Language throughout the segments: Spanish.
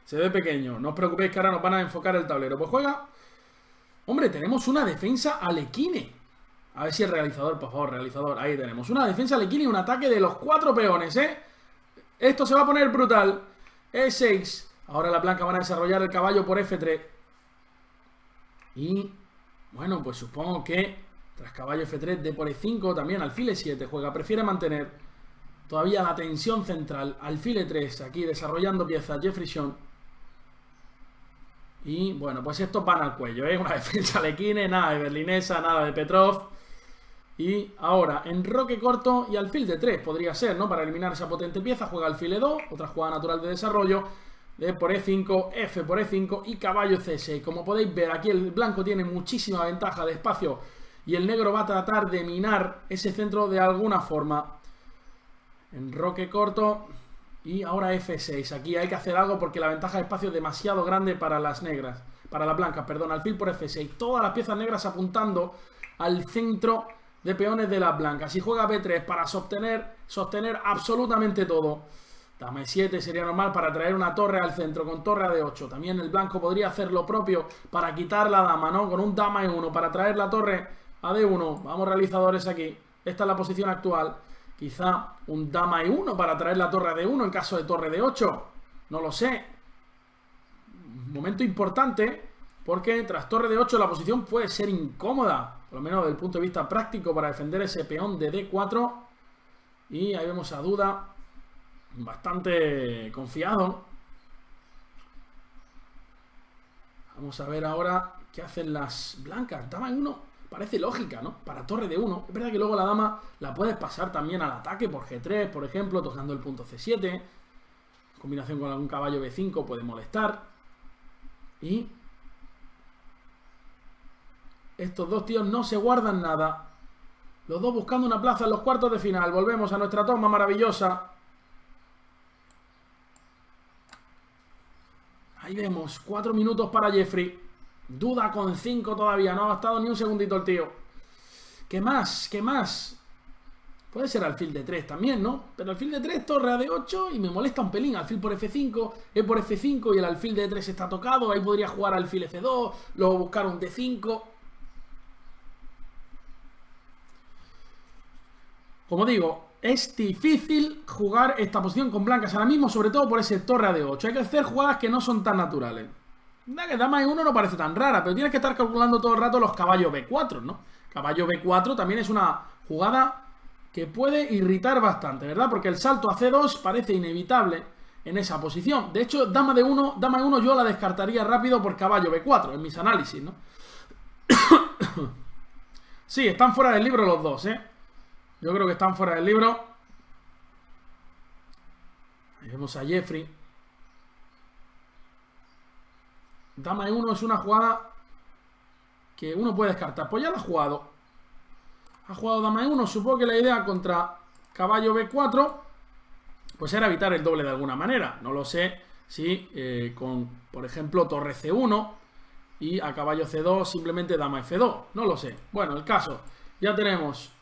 Se ve pequeño. No os preocupéis que ahora nos van a enfocar el tablero. Pues juega. Hombre, tenemos una defensa alequine. A ver si el realizador, por favor, realizador. Ahí tenemos una defensa alequine y un ataque de los 4 peones, ¿eh? Esto se va a poner brutal. E6. Ahora la blanca van a desarrollar el caballo por F3. Y, bueno, pues supongo que tras caballo F3, D por E5, también alfil E7 juega. Prefiere mantener todavía la tensión central. Alfil E3, aquí desarrollando piezas Jefferson. Y, bueno, pues estos van al cuello, ¿eh? Una defensa alequine, nada de berlinesa, nada de Petrov. Y ahora, enroque corto y alfil D3 podría ser, ¿no? Para eliminar esa potente pieza, juega alfil E2, otra jugada natural de desarrollo. D por E5, F por E5 y caballo C6. Como podéis ver, aquí el blanco tiene muchísima ventaja de espacio y el negro va a tratar de minar ese centro de alguna forma. Enroque corto y ahora F6. Aquí hay que hacer algo porque la ventaja de espacio es demasiado grande para las negras. Para las blancas, perdón. Alfil por F6. Todas las piezas negras apuntando al centro de peones de las blancas. Y juega B3 para sostener absolutamente todo. Dama E7 sería normal para traer una torre al centro con torre a D8. También el blanco podría hacer lo propio para quitar la dama, ¿no? Con un dama E1 para traer la torre a D1. Vamos, realizadores, aquí. Esta es la posición actual. Quizá un dama E1 para traer la torre a D1 en caso de torre D8. No lo sé. Un momento importante porque tras torre D8 la posición puede ser incómoda. Por lo menos desde el punto de vista práctico para defender ese peón de D4. Y ahí vemos a Duda bastante confiado. Vamos a ver ahora qué hacen las blancas. Dama E1 parece lógica, ¿no? Para torre de 1. Es verdad que luego la dama la puedes pasar también al ataque por G3, por ejemplo, tocando el punto C7. En combinación con algún caballo B5 puede molestar. Y estos dos tíos no se guardan nada. Los dos buscando una plaza en los cuartos de final. Volvemos a nuestra toma maravillosa. Ahí vemos, 4 minutos para Jeffrey. Duda con 5 todavía, no ha gastado ni un segundito el tío. ¿Qué más? ¿Qué más? Puede ser alfil de 3 también, ¿no? Pero alfil de 3, torre a D8 y me molesta un pelín. Alfil por F5, E por F5 y el alfil de 3 está tocado. Ahí podría jugar alfil F2, luego buscar un D5. Como digo, es difícil jugar esta posición con blancas ahora mismo, sobre todo por ese torre a D8. Hay que hacer jugadas que no son tan naturales. Que dama E1 no parece tan rara, pero tienes que estar calculando todo el rato los caballos B4, ¿no? Caballo B4 también es una jugada que puede irritar bastante, ¿verdad? Porque el salto a C2 parece inevitable en esa posición. De hecho, dama E1 yo la descartaría rápido por caballo B4 en mis análisis, ¿no? Sí, están fuera del libro los dos, ¿eh? Yo creo que están fuera del libro. Ahí vemos a Jeffrey. Dama E1 es una jugada que uno puede descartar. Pues ya la ha jugado. Ha jugado dama E1. Supongo que la idea contra caballo B4 pues era evitar el doble de alguna manera. No lo sé si con, por ejemplo, torre C1 y a caballo C2 simplemente dama F2. No lo sé. Bueno, el caso. Ya tenemos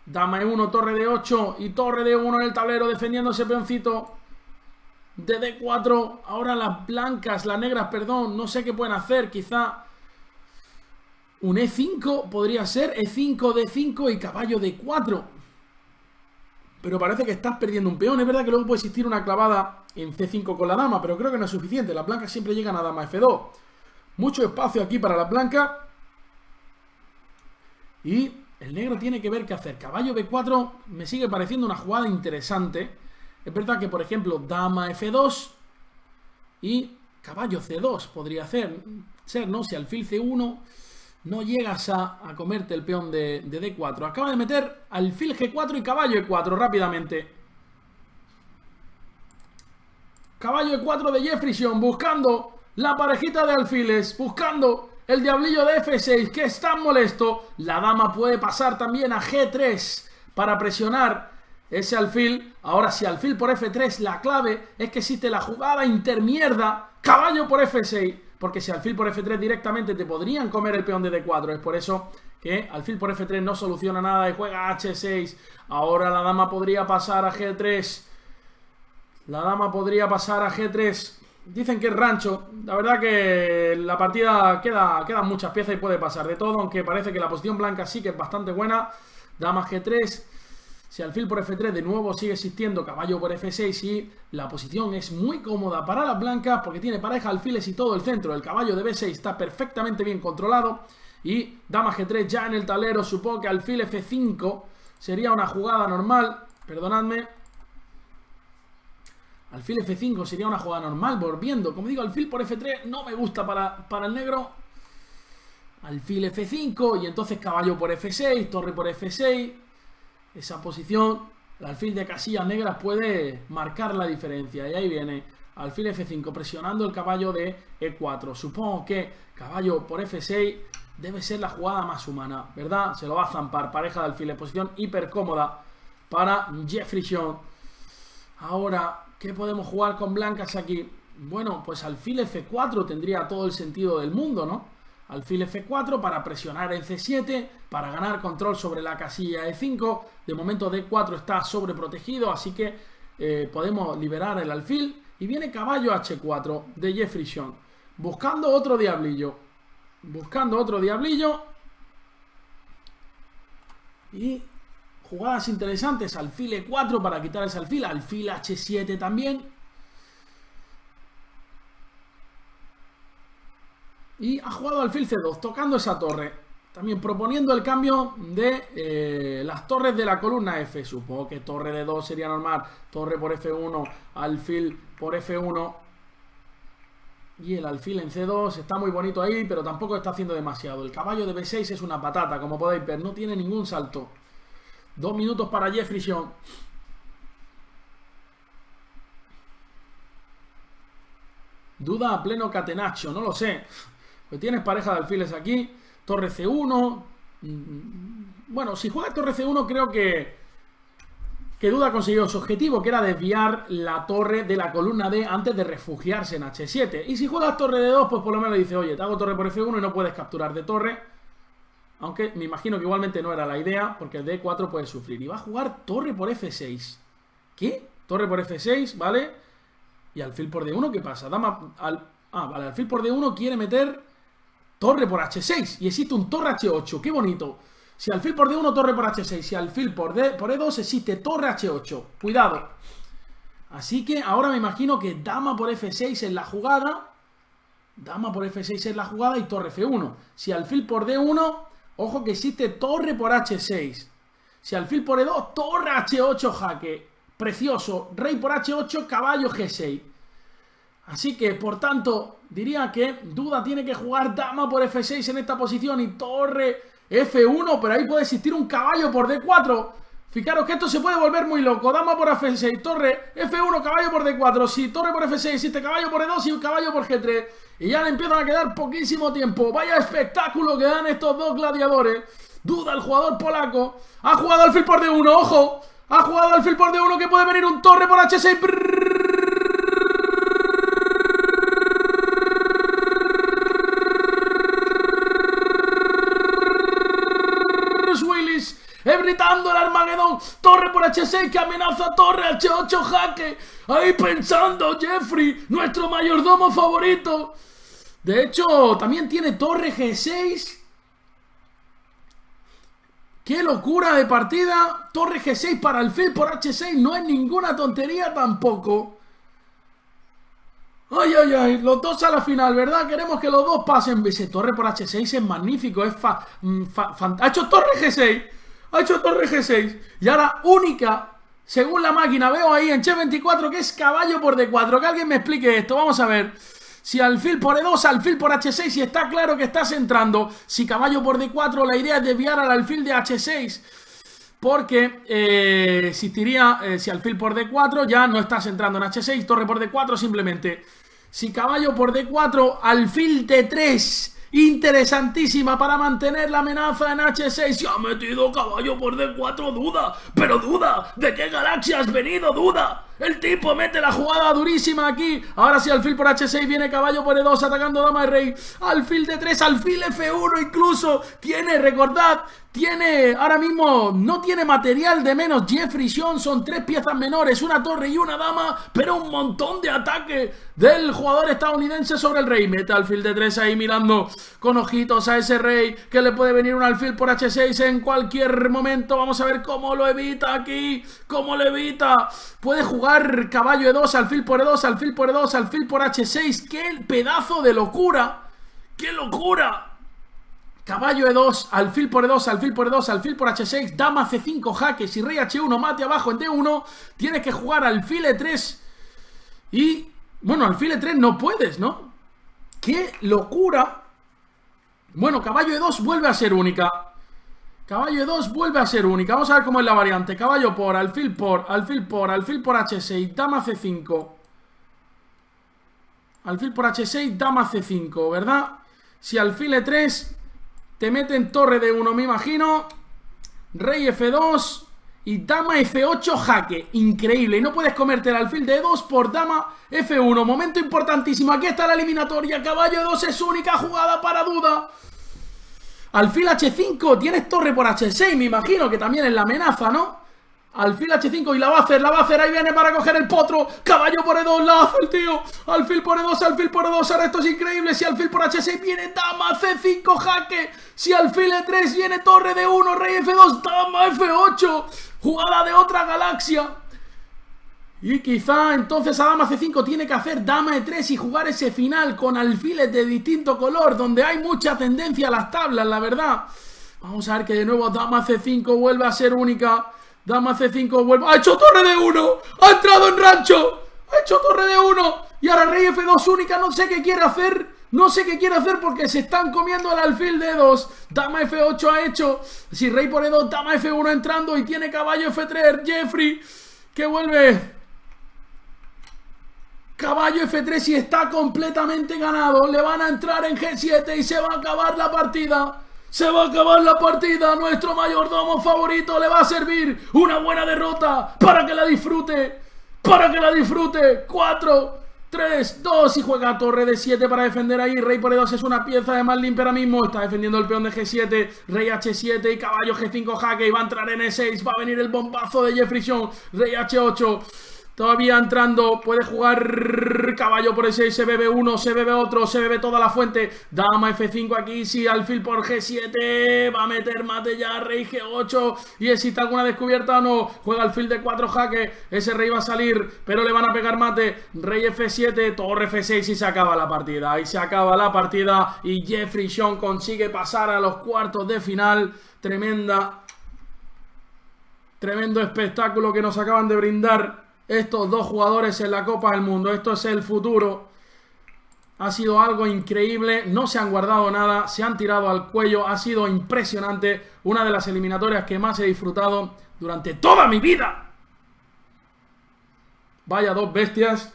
dama E1, torre D8 y torre D1 en el tablero defendiendo ese peoncito de D4. Ahora las blancas, las negras, perdón, no sé qué pueden hacer. Quizá un E5 podría ser. E5, D5 y caballo D4. Pero parece que estás perdiendo un peón. Es verdad que luego puede existir una clavada en C5 con la dama, pero creo que no es suficiente. Las blancas siempre llegan a dama F2. Mucho espacio aquí para las blancas. Y el negro tiene que ver qué hacer. Caballo B4 me sigue pareciendo una jugada interesante. Es verdad que, por ejemplo, dama F2 y caballo C2 podría ser, ¿no? Si alfil C1 no llegas a comerte el peón de D4. Acaba de meter alfil G4 y caballo E4 rápidamente. Caballo E4 de Jefferson buscando la parejita de alfiles, buscando el diablillo de F6 que es tan molesto. La dama puede pasar también a G3 para presionar ese alfil. Ahora si alfil por F3, la clave es que existe la jugada intermierda caballo por F6, porque si alfil por F3 directamente te podrían comer el peón de D4. Es por eso que alfil por F3 no soluciona nada y juega H6. Ahora la dama podría pasar a G3. La dama podría pasar a G3. Dicen que es rancho. La verdad que la partida quedan muchas piezas y puede pasar de todo, aunque parece que la posición blanca sí que es bastante buena. Dama G3. Si alfil por F3 de nuevo sigue existiendo caballo por F6 y la posición es muy cómoda para las blancas porque tiene pareja alfiles y todo el centro. El caballo de B6 está perfectamente bien controlado y dama G3 ya en el tablero. Supongo que alfil F5 sería una jugada normal. Perdonadme. Alfil F5 sería una jugada normal, volviendo. Como digo, alfil por F3 no me gusta para el negro. Alfil F5 y entonces caballo por F6, torre por F6. Esa posición, el alfil de casillas negras puede marcar la diferencia. Y ahí viene alfil F5 presionando el caballo de E4. Supongo que caballo por F6 debe ser la jugada más humana, ¿verdad? Se lo va a zampar, pareja de alfiles, posición hiper cómoda para Jefferson. Ahora, ¿qué podemos jugar con blancas aquí? Bueno, pues alfil F4 tendría todo el sentido del mundo, ¿no? Alfil F4 para presionar en C7, para ganar control sobre la casilla E5. De momento D4 está sobreprotegido, así que podemos liberar el alfil. Y viene caballo H4 de Jefferson, buscando otro diablillo. Y jugadas interesantes, alfil E4 para quitar ese alfil, alfil H7 también. Y ha jugado alfil C2, tocando esa torre. También proponiendo el cambio de las torres de la columna F. Supongo que torre de 2 sería normal. Torre por F1, alfil por F1. Y el alfil en C2 está muy bonito ahí, pero tampoco está haciendo demasiado. El caballo de B6 es una patata, como podéis ver. No tiene ningún salto. 2 minutos para Jefferson. Duda a pleno catenaccio, no lo sé. Pues tienes pareja de alfiles aquí. Torre C1. Bueno, si juega torre C1 creo que Duda ha conseguido su objetivo, que era desviar la torre de la columna D antes de refugiarse en H7. Y si juegas torre D2, pues por lo menos dice, oye, te hago torre por F1 y no puedes capturar de torre. Aunque me imagino que igualmente no era la idea, porque el D4 puede sufrir. Y va a jugar torre por F6. ¿Qué? Torre por F6, ¿vale? Y alfil por D1, ¿qué pasa? Dama vale, alfil por D1 quiere meter torre por H6 y existe un torre H8, qué bonito. Si alfil por D1, torre por H6. Si alfil por E2, existe torre H8. Cuidado. Así que ahora me imagino que dama por F6 es la jugada. Dama por F6 es la jugada y torre F1. Si alfil por D1, ojo que existe torre por H6. Si alfil por E2, torre H8 jaque. Precioso. Rey por H8, caballo G6. Así que, por tanto, diría que Duda tiene que jugar dama por F6 en esta posición y torre F1, pero ahí puede existir un caballo por D4. Fijaros que esto se puede volver muy loco. Dama por F6, torre F1, caballo por D4. Si torre por F6, existe caballo por E2 y un caballo por G3. Y ya le empiezan a quedar poquísimo tiempo. Vaya espectáculo que dan estos dos gladiadores. Duda, el jugador polaco, ha jugado alfil por D1, ojo. Ha jugado alfil por D1, que puede venir un torre por H6. Gritando el Armagedón, torre por H6 que amenaza torre H8 jaque. Ahí pensando Jeffrey, nuestro mayordomo favorito. De hecho, también tiene torre G6. ¡Qué locura de partida! Torre G6 para alfil por H6 no es ninguna tontería tampoco. ¡Ay, ay, ay! Los dos a la final, ¿verdad? Queremos que los dos pasen. Ese torre por H6 es magnífico, es ha hecho torre G6. Ha hecho torre G6. Y ahora única, según la máquina, veo ahí en Che24 que es caballo por D4. Que alguien me explique esto. Vamos a ver. Si alfil por E2, alfil por H6. Y está claro que está centrando. Si caballo por D4, la idea es desviar al alfil de H6. Porque existiría, si alfil por D4 ya no está centrando en H6. Torre por D4 simplemente. Si caballo por D4, alfil D3. Interesantísima para mantener la amenaza en H6. Se ha metido caballo por D4 Duda. Pero Duda, ¿de qué galaxia has venido, Duda? El tipo mete la jugada durísima aquí. Ahora sí, alfil por H6, viene caballo por E2 atacando dama y rey. Alfil D3, alfil F1 incluso. Tiene, recordad, tiene ahora mismo, no tiene material de menos Jeffrey Sean. Son 3 piezas menores, una torre y una dama, pero un montón de ataque del jugador estadounidense sobre el rey. Mete alfil D3 ahí mirando con ojitos a ese rey, que le puede venir un alfil por H6 en cualquier momento. Vamos a ver cómo lo evita aquí, cómo lo evita. Puede jugar caballo E2, alfil por E2, alfil por E2, alfil por H6. ¡Qué pedazo de locura! ¡Qué locura! Caballo E2, alfil por E2, alfil por E2, alfil por H6, dama C5, jaque. Si rey H1 mate abajo en D1, tienes que jugar alfil E3. Y, bueno, alfil E3 no puedes, ¿no? ¡Qué locura! Bueno, caballo E2 vuelve a ser única. Caballo E2 vuelve a ser única. Vamos a ver cómo es la variante. Caballo por, alfil por, alfil por, alfil por H6, dama C5. Alfil por H6, dama C5, ¿verdad? Si alfil E3, te meten torre D1, me imagino. Rey F2 y dama F8 jaque. Increíble. Y no puedes comerte el alfil de E2 por dama F1. Momento importantísimo. Aquí está la eliminatoria. Caballo E2 es única jugada para duda. Alfil H5, tienes torre por H6, me imagino que también es la amenaza, ¿no? Alfil H5 y la va a hacer, ahí viene para coger el potro. Caballo por E2, la hace el tío. Alfil por E2, alfil por E2, ahora esto es increíble. Si alfil por H6 viene dama C5 jaque. Si alfil E3 viene torre D1, rey F2, dama F8. Jugada de otra galaxia. Y quizá entonces a dama C5 tiene que hacer dama E3 y jugar ese final con alfiles de distinto color, donde hay mucha tendencia a las tablas, la verdad. Vamos a ver que de nuevo dama C5 vuelve a ser única. Dama C5 vuelve... ¡Ha hecho torre de 1! ¡Ha entrado en rancho! ¡Ha hecho torre de 1! Y ahora rey F2 única, no sé qué quiere hacer. No sé qué quiere hacer porque se están comiendo el alfil de E2. Dama F8 ha hecho. Si rey por E2, dama F1 entrando y tiene caballo F3. Jeffrey, que vuelve... Caballo F3 y está completamente ganado. Le van a entrar en G7 y se va a acabar la partida. Se va a acabar la partida. Nuestro mayordomo favorito le va a servir una buena derrota para que la disfrute. Para que la disfrute. 4, 3, 2 y juega torre de 7 para defender ahí. Rey por E2 es una pieza de más limpia ahora mismo. Está defendiendo el peón de G7. Rey H7 y caballo G5 jaque. Y va a entrar en E6. Va a venir el bombazo de Jeffrey Sean. Rey H8. Todavía entrando, puede jugar caballo por E6, se bebe uno, se bebe otro, se bebe toda la fuente. Dama F5 aquí, sí, alfil por G7, va a meter mate ya, rey G8. Y existe alguna descubierta o no, juega alfil de 4 jaque, ese rey va a salir, pero le van a pegar mate. Rey F7, torre F6 y se acaba la partida. Ahí se acaba la partida y Jeffrey Sean consigue pasar a los cuartos de final. Tremendo espectáculo que nos acaban de brindar estos dos jugadores en la Copa del Mundo. Esto es el futuro. Ha sido algo increíble. No se han guardado nada. Se han tirado al cuello. Ha sido impresionante. Una de las eliminatorias que más he disfrutado durante toda mi vida. Vaya dos bestias.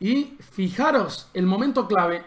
Y fijaros el momento clave.